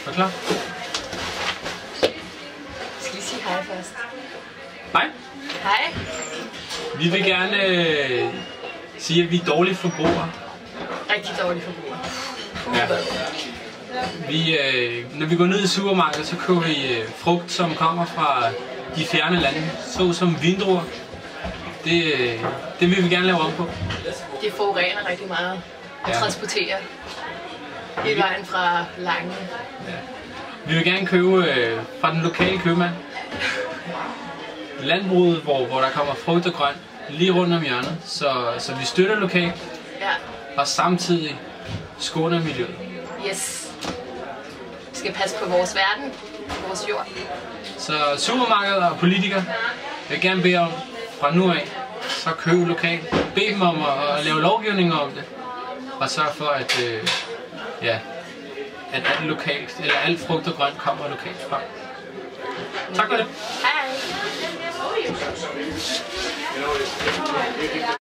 Er du klar? Skal vi sige hej først? Hej. Hej. Vi vil gerne sige, at vi er dårlige forbrugere. Rigtig dårlige forbrugere. Ja. Når vi går ned i supermarkedet, så køber vi frugt, som kommer fra de fjerne lande, såsom vindruer. Det vil vi gerne lave om på. Det forurener rigtig meget at transportere hele vejen fra Lange. Ja. Vi vil gerne købe fra den lokale købmand. Landbruget, hvor der kommer frugt og grønt lige rundt om hjørnet, så vi støtter lokalt, og samtidig skåner miljøet. Yes. Vi skal passe på vores verden, vores jord. Så supermarkeder og politikere vil gerne bede om, fra nu af, så køb lokalt. Bed dem om at lave lovgivning om det, og sørg for, at alt lokalt, eller alt frugt og grønt kommer lokalt fra. Tak for det. Hej.